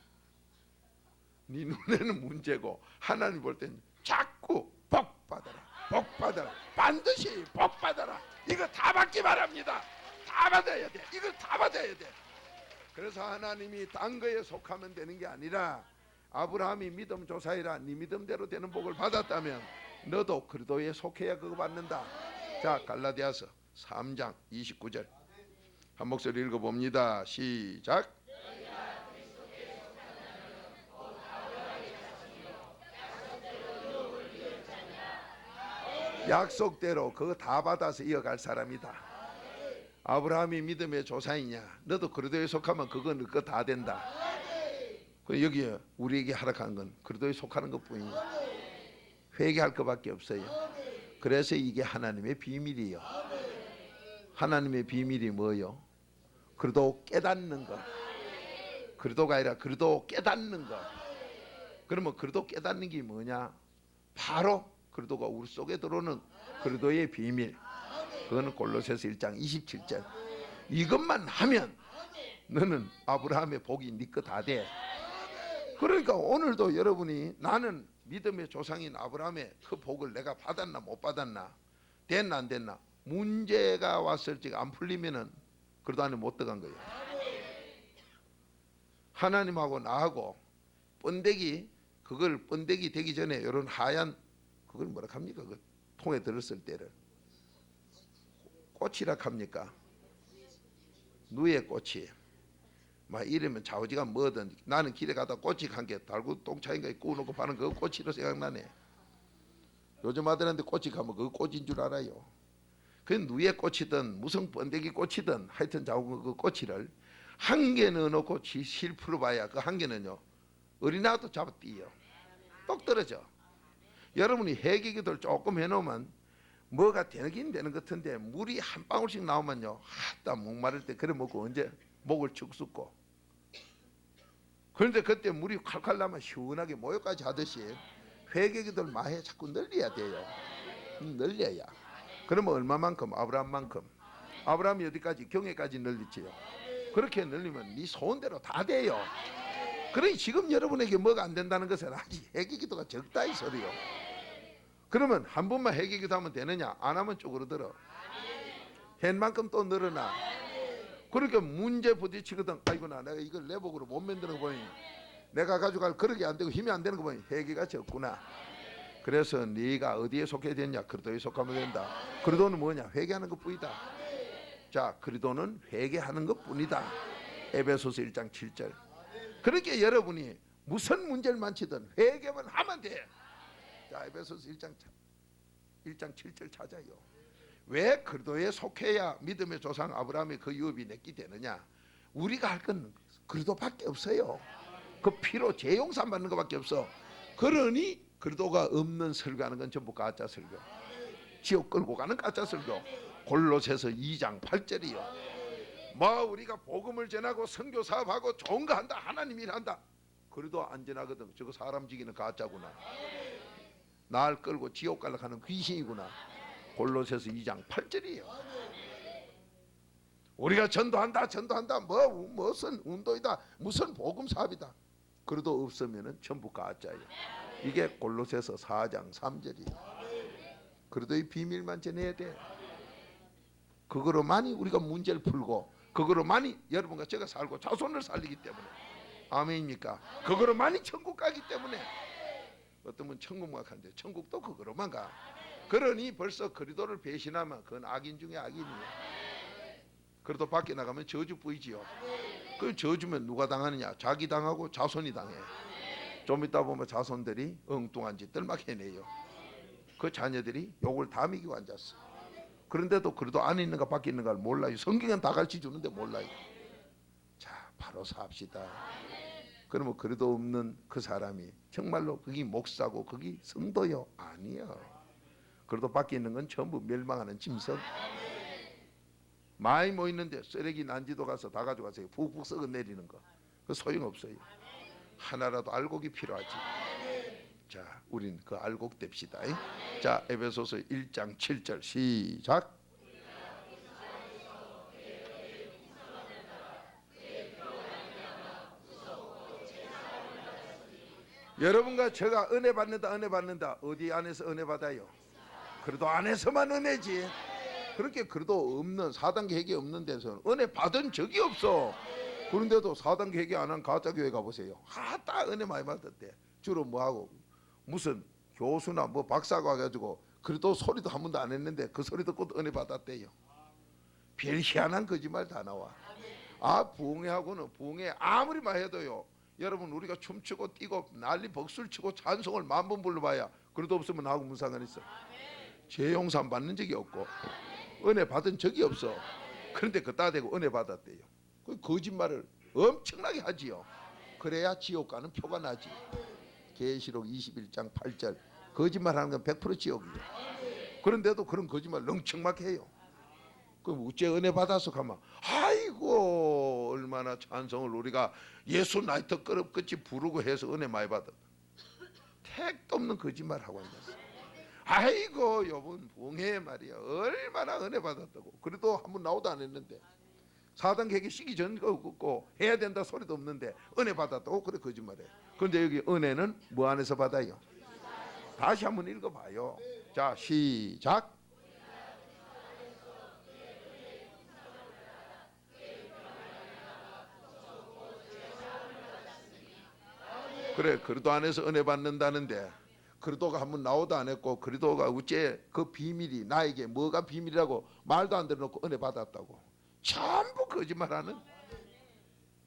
네 눈에는 문제고 하나님 볼 때는 자꾸 복 받아라, 복 받아라, 반드시 복 받아라. 이거 다 받기 바랍니다. 다 받아야 돼. 이걸 다 받아야 돼. 그래서 하나님이 딴 거에 속하면 되는 게 아니라 아브라함이 믿음 조사이라 네 믿음대로 되는 복을 받았다면 너도 그리스도에 속해야 그거 받는다. 자, 갈라디아서 3장 29절 한 목소리 읽어봅니다. 시작. 약속대로 그거 다 받아서 이어갈 사람이다. 아브라함이 믿음의 조상이냐? 너도 그리스도에 속하면 그건 그거 다 된다. 여기 우리에게 허락한 건 그리스도에 속하는 것뿐이야. 회개할 것밖에 없어요. 그래서 이게 하나님의 비밀이에요. 하나님의 비밀이 뭐요? 그리스도 깨닫는 것. 그리스도가 아니라 그리스도 깨닫는 것. 그러면 그리스도 깨닫는 게 뭐냐? 바로 그리스도가 우리 속에 들어오는 그리스도의 비밀. 그거는 골로새서 1장 27절. 이것만 하면 너는 아브라함의 복이 네 거 다 돼. 그러니까 오늘도 여러분이 나는 믿음의 조상인 아브라함의 그 복을 내가 받았나 못 받았나, 됐나 안 됐나, 문제가 왔을 때 안 풀리면은 그래도 안에 못 들어간 거예요. 하나님하고 나하고 번데기, 그걸 번데기 되기 전에 이런 하얀 그걸 뭐라 합니까? 그 통에 들었을 때를 꽃이라 합니까? 누에 꽃이. 막 이러면 좌우지가 뭐든 나는 길에 가다 꽃이 한 개 달고 똥차인가 구워놓고 파는 그 꽃이로 생각나네. 요즘 아들한테 꽃이 가면 그 꽃인 줄 알아요. 그 누에 꽃이든 무슨 번데기 꽃이든 하여튼 좌우 그 꽃이를 한 개 넣어놓고 실 풀어봐야 그 한 개는요 어린아이도 잡아뛰어요. 똑 떨어져. 여러분이 해기기도를 조금 해놓으면 뭐가 되긴 되는 것 같은데 물이 한 방울씩 나오면요 하다 목마를 때 그래 먹고 언제 목을 축 쑤고. 그런데 그때 물이 칼칼 나면 시원하게 모욕까지 하듯이 회개기도를 많이 자꾸 늘려야 돼요. 늘려야. 그러면 얼마만큼? 아브라함만큼. 아브라함이 어디까지? 경외까지 늘리지요. 그렇게 늘리면 네 소원대로 다 돼요. 그러니 지금 여러분에게 뭐가 안 된다는 것은 아직 회개기도가 적다 이 소리요. 그러면 한 번만 회개기도 하면 되느냐? 안 하면 쪼그러들어. 한 만큼 또 늘어나. 그러니까 문제 부딪히거든. 아이고나 내가 이걸 내 복으로 못 만드는 거 보니 내가 가져갈 그릇이 안 되고 힘이 안 되는 거 보니 회개가 적구나. 그래서 네가 어디에 속해야 되냐? 그리스도에 속하면 된다. 그리스도는 뭐냐? 회개하는 것뿐이다. 자, 그리스도는 회개하는 것뿐이다. 에베소서 1장 7절. 그렇게 여러분이 무슨 문제를 만지든 회개만 하면 돼. 자, 에베소서 1장 7절 찾아요. 왜 그리스도에 속해야 믿음의 조상 아브라함의 그 유업이 내게 되느냐? 우리가 할 건 그리스도밖에 없어요. 그 피로 재용산 받는 것밖에 없어. 그러니 그리도가 없는 설교하는 건 전부 가짜 설교. 지옥 끌고 가는 가짜 설교. 골로새서 2장 8절이요. 뭐 우리가 복음을 전하고 선교 사업하고 좋은 거 한다. 하나님 일한다. 그래도 안전하거든. 저거 사람 죽이는 가짜구나. 날 끌고 지옥 가려고 하는 귀신이구나. 골로새서 2장 8절이에요. 우리가 전도한다 무슨 운동이다 무슨 복음 사업이다. 그래도 없으면 전부 가짜예요. 이게 골로새서 4장 3절이에요. 그래도 이 비밀만 전해야 돼. 그거로만이 우리가 문제를 풀고 그거로만이 여러분과 제가 살고 자손을 살리기 때문에. 아멘입니까? 그거로만이 천국 가기 때문에. 어떤 분 천국만 가는데 천국도 그거로만 가. 그러니 벌써 그리도를 배신하면 그건 악인 중에 악인이에요. 그래도 밖에 나가면 저주 뿌이지요. 그 저주면 누가 당하느냐? 자기 당하고 자손이 당해. 좀 있다 보면 자손들이 엉뚱한 짓들 막 해내요. 그 자녀들이 욕을 다 먹이고 앉았어. 그런데도 그래도 안에 있는가 밖에 있는가를 몰라요. 성경은 다 가르쳐 주는데 몰라요. 자, 바로 삽시다. 그러면 그래도 없는 그 사람이 정말로 그게 목사고 그게 성도요? 아니요. 그래도 밖에 있는 건 전부 멸망하는 짐승. 많이 모이는데 쓰레기 난지도 가서 다 가져가세요. 푹푹 썩어 내리는 거. 그 소용없어요. 하나라도 알곡이 필요하지. 자, 우린 그 알곡 됩시다. 자, 에베소서 1장 7절 시작. 여러분과 제가 은혜 받는다. 어디 안에서 은혜 받아요? 그래도 안에서만 은혜지. 그렇게 그래도 없는 4단계 회개 없는 데서는 은혜 받은 적이 없어. 그런데도 4단계 회개 안 한 가짜 교회 가보세요. 딱 은혜 많이 받았대. 주로 뭐하고 무슨 교수나 뭐 박사가 와가지고 그래도 소리도 한 번도 안 했는데 그 소리 듣고도 은혜 받았대요. 별 희한한 거짓말 다 나와. 부흥회하고는 부흥회 아무리 많이 해도요. 여러분 우리가 춤추고 뛰고 난리 박수치고 찬송을 10,000번 불러봐야 그래도 없으면 나하고 무슨 상관 있어. 재용산 받는 적이 없고 은혜 받은 적이 없어. 그런데 그따 대고 은혜 받았대요. 그 거짓말을 엄청나게 하지요. 그래야 지옥 가는 표가 나지. 계시록 21장 8절 거짓말하는 건 100% 지옥이에요. 그런데도 그런 거짓말 렁청맞게 해요. 그럼 어째 은혜 받아서 가면 아이고 얼마나 찬송을 우리가 예수 나이트 끝이 부르고 해서 은혜 많이 받았다. 택도 없는 거짓말하고 앉았어. 아이고 여분 봉해 말이야 얼마나 은혜 받았다고. 그래도 한번 나오도 안 했는데 4단계 회개 시기 전 없고 해야 된다 소리도 없는데 은혜 받았다고 그래 거짓말해. 그런데 여기 은혜는 뭐 안에서 받아요? 다시 한번 읽어봐요. 자 시작. 그래 그리도 안에서 은혜 받는다는데 그리도가 한번 나오도 안 했고 그리도가 어째 그 비밀이 나에게 뭐가 비밀이라고 말도 안 들어놓고 은혜 받았다고. 전부 거짓말하는.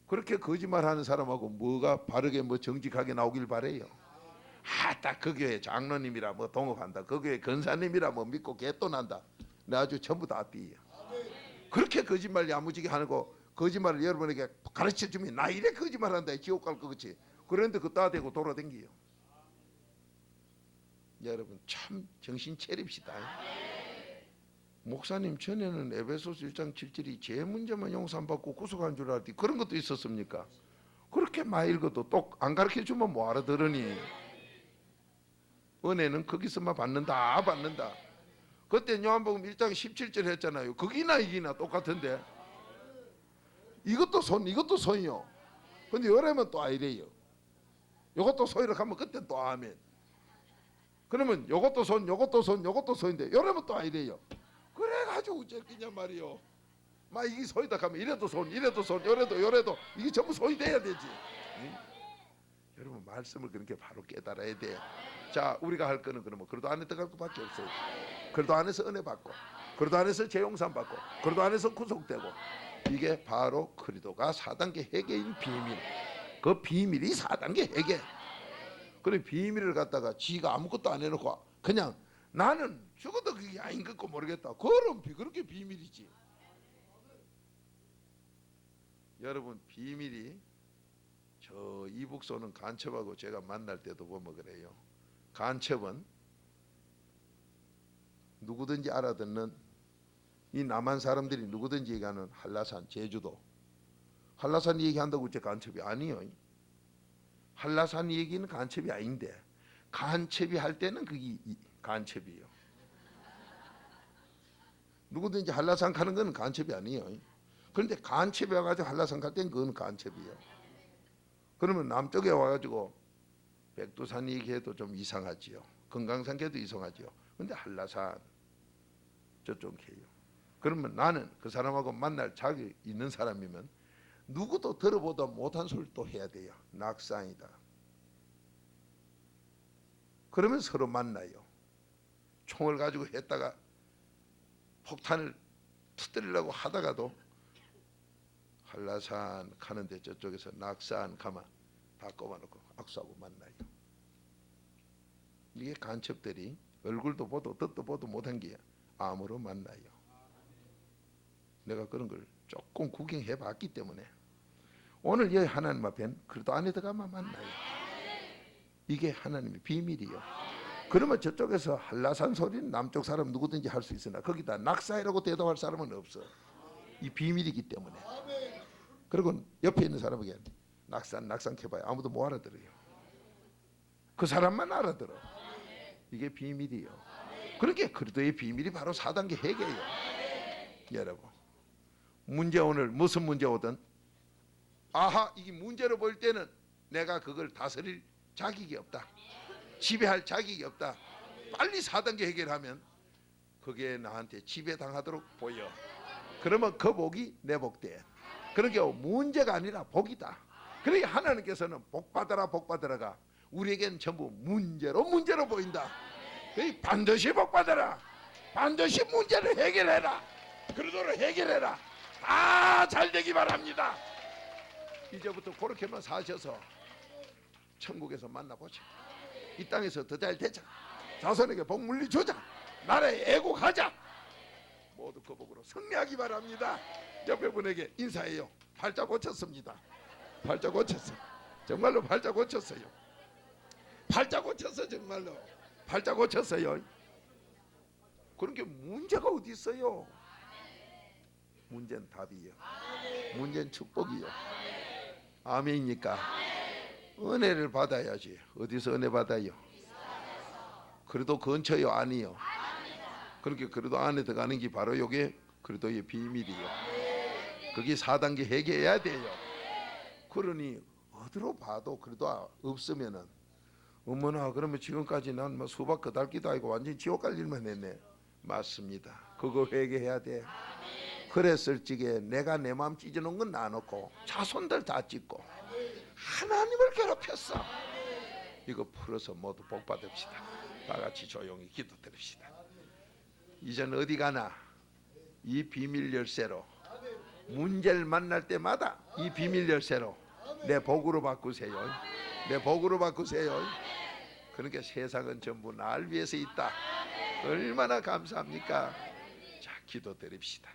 그렇게 거짓말하는 사람하고 뭐가 바르게 뭐 정직하게 나오길 바래요. 딱 그 교회 장로님이라 뭐 동업한다. 그 교회 권사님이라 뭐 믿고 개돈한다. 내 아주 전부 다 띠요. 그렇게 거짓말 야무지게 하고 거짓말을 여러분에게 가르쳐주면 나 이래 거짓말한다. 지옥 갈 거 그치. 그런데 그 따대고 돌아댕기요. 여러분 참 정신 차립시다. 목사님 전에는 에베소서 1장 7절이 제 문제만 용서받고 구속한 줄 알았더니 그런 것도 있었습니까? 그렇게 많이 읽어도 또 안 가르쳐주면 뭐 알아들으니. 은혜는 거기서만 받는다. 그때 요한복음 1장 17절 했잖아요. 거기나 이기나 똑같은데 이것도 손이요. 근데 여러분 또 아니래요. 이것도 손이라 하면 그때 또 아멘. 그러면 요것도 손인데 여러분 또 아니래요. 그래가지고 어쩌겠냐 말이요. 막 이게 손이다 하면 이래도 손 요래도 이게 전부 손이 돼야 되지. 응? 여러분 말씀을 그렇게 바로 깨달아야 돼. 자 우리가 할 거는 그러면 그래도 안에 들어갈 것밖에 없어요. 그래도 안에서 은혜 받고 그래도 안에서 재용산 받고 그래도 안에서 구속되고. 이게 바로 그리도가 4단계 회개인 비밀. 그 비밀이 4단계 회개. 그래 비밀을 갖다가 지가 아무것도 안 해놓고 그냥 나는 죽어도 그게 아닌 것고 모르겠다. 그럼 그렇게 비밀이지. 여러분 비밀이 저 이북 거북소는 간첩하고 제가 만날 때도 보면 그래요. 간첩은 누구든지 알아듣는 이 남한 사람들이 누구든지 얘기하는 한라산, 제주도 한라산 얘기한다고 제 간첩이 아니요. 한라산 얘기는 간첩이 아닌데 간첩이 할 때는 그게 간첩이에요. 누구든지 한라산 가는 건 간첩이 아니에요. 그런데 간첩이 와가지고 한라산 갈 때는 그건 간첩이에요. 그러면 남쪽에 와가지고 백두산 얘기해도 좀 이상하지요. 금강산 걔도 이상하지요. 근데 한라산 저쪽 해요. 그러면 나는 그 사람하고 만날 자격이 있는 사람이면 누구도 들어보다 못한 소리를 또 해야 돼요. 낙산이다. 그러면 서로 만나요. 총을 가지고 했다가 폭탄을 터뜨리려고 하다가도 한라산 가는데 저쪽에서 낙산 가면 다 꼽아놓고 악수하고 만나요. 이게 간첩들이 얼굴도 보도 뜻도 보도 못한 게 암으로 만나요. 내가 그런 걸 조금 구경해 봤기 때문에 오늘 여기 하나님 앞엔 그래도 안에 들어가면 만나요. 이게 하나님의 비밀이요. 그러면 저쪽에서 한라산 소리는 남쪽 사람 누구든지 할 수 있으나 거기다 낙사이라고 대답할 사람은 없어. 이 비밀이기 때문에. 그리고 옆에 있는 사람에게 낙산 캐봐요. 아무도 못 알아들어요. 그 사람만 알아들어. 이게 비밀이요. 그렇게 그리스도의 비밀이 바로 4단계 회개예요. 여러분, 문제 오늘 무슨 문제 오든 아하 이게 문제로 볼 때는 내가 그걸 다스릴 자격이 없다. 지배할 자격이 없다. 빨리 4단계 해결하면 그게 나한테 지배당하도록 보여. 그러면 그 복이 내 복돼. 그러니까 문제가 아니라 복이다. 그러니까 하나님께서는 복받아라가 우리에게는 전부 문제로 보인다. 반드시 복받아라. 반드시 문제를 해결해라. 그러도록 해결해라. 다 잘되기 바랍니다. 이제부터 그렇게만 사셔서 천국에서 만나보자. 이 땅에서 더 잘 되자. 자손에게 복 물리주자. 나라에 애국하자. 모두 그 복으로 승리하기 바랍니다. 옆에 분에게 인사해요. 팔자 고쳤습니다. 팔자 고쳤어. 정말로 팔자 고쳤어요. 팔자 고쳤어. 정말로 팔자 고쳤어요. 그런 게 문제가 어디 있어요? 문제는 답이요. 문제는 축복이요. 아멘입니까? 은혜를 받아야지. 어디서 은혜 받아요? 그래도 근처요? 아니요? 그렇게 그래도 안에 들어가는 게 바로 이게 그래도의 비밀이요. 그게 4단계 회개해야 돼요. 그러니 어디로 봐도 그래도 없으면은 어머나 그러면 지금까지 난 뭐 수박 거달기도 아니고 완전히 지옥 갈 일만 했네. 맞습니다. 그거 회개해야 돼. 그랬을 적에 내가 내 마음 찢어놓은 건 놔놓고 자손들 다 찢고 하나님을 괴롭혔어. 이거 풀어서 모두 복 받읍시다. 다 같이 조용히 기도드립시다. 이젠 어디 가나 이 비밀 열쇠로 문제를 만날 때마다 이 비밀 열쇠로 내 복으로 바꾸세요. 내 복으로 바꾸세요. 그러니까 세상은 전부 날 위해서 있다. 얼마나 감사합니까? 자, 기도드립시다.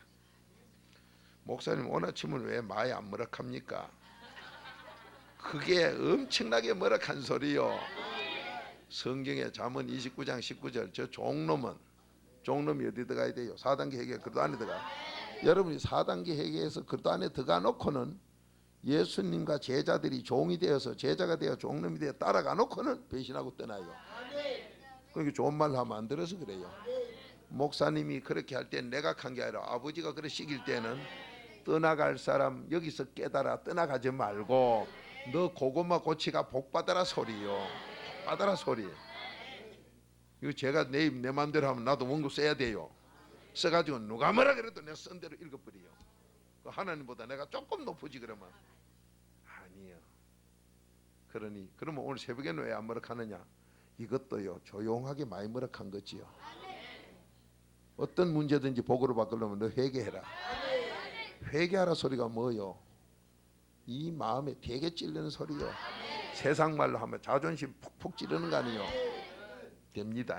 목사님 오늘 아침은 왜 많이 안 머락합니까? 그게 엄청나게 머락한 소리요. 성경에 잠언 29장 19절 저 종놈이 어디 들어가야 돼요? 4단계 회개 그래도 안에 들어가. 여러분이 4단계 회개에서 그래도 안에 들어가 놓고는 예수님과 제자들이 종이 되어서 제자가 되어 종놈이 되어 따라가 놓고는 배신하고 떠나요. 그러니까 좋은 말 하면 안 들어서 그래요. 목사님이 그렇게 할 때 내가 한 게 아니라 아버지가 그러시길 때는 떠나갈 사람 여기서 깨달아 떠나가지 말고 너 고구마 고치가 복 받아라 소리요. 받아라 소리. 이거 제가 내 마음대로 하면 나도 원고 써야 돼요. 써가지고 누가 뭐라 그래도 내가 쓴 대로 읽어버려요. 하나님보다 내가 조금 높으지 그러면 아니요. 그러면 오늘 새벽에는 왜 안 머락하느냐? 이것도요 조용하게 많이 머락한 거지요. 어떤 문제든지 복으로 바꾸려면 너 회개해라. 회개하라 소리가 뭐요? 이 마음에 되게 찔리는 소리요. 세상 말로 하면 자존심 푹푹 찌르는 거 아니요? 됩니다.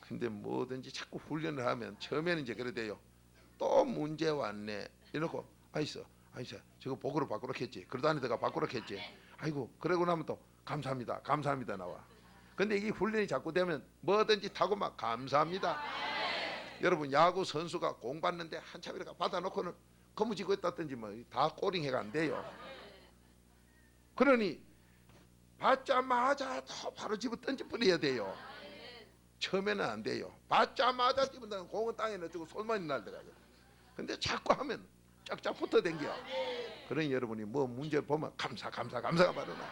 근데 뭐든지 자꾸 훈련을 하면 처음에는 이제 그래 돼요. 또 문제 왔네 이러고 아이서 저거 복으로 바꾸라 했지. 그러도 안에다가 바꾸라 했지. 아이고 그러고 나면 또 감사합니다 감사합니다 나와. 근데 이게 훈련이 자꾸 되면 뭐든지 타고 막 감사합니다. 여러분 야구 선수가 공 받는데 한참 이렇게 받아놓고는 거무지고 있다든지 뭐 다 꼬링해가 안 돼요. 그러니 받자마자 또 바로 집어 던져 버려야 돼요. 처음에는 안 돼요. 받자마자 집어던지면 공은 땅에 넣어주고 솔만이 날더라고요. 근데 자꾸 하면 쫙쫙 붙어 댕겨. 그러니 여러분이 뭐 문제 보면 감사가 바르나.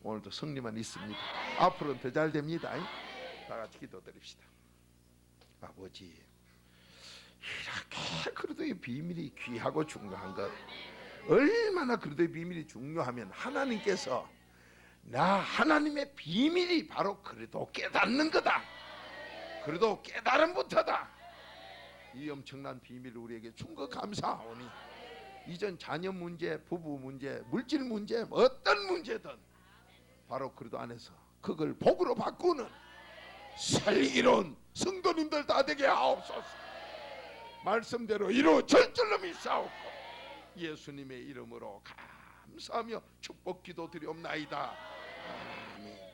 오늘도 승리만 있습니다. 앞으로는 더 잘 됩니다. 다 같이 기도드립시다. 아버지, 이렇게 그리도의 비밀이 귀하고 중요한 것, 얼마나 그리도의 비밀이 중요하면 하나님께서 나 하나님의 비밀이 바로 그래도 깨닫는 거다. 그래도 깨달음부터다. 이 엄청난 비밀을 우리에게 준 거 감사하오니 이전 자녀 문제, 부부 문제, 물질 문제, 어떤 문제든 바로 그래도 안에서 그걸 복으로 바꾸는 슬기로운 성도님들 다 되게 하옵소서. 말씀대로 이루어질 줄로 믿사옵고 예수님의 이름으로 감사하며 축복 기도 드리옵나이다. 아멘.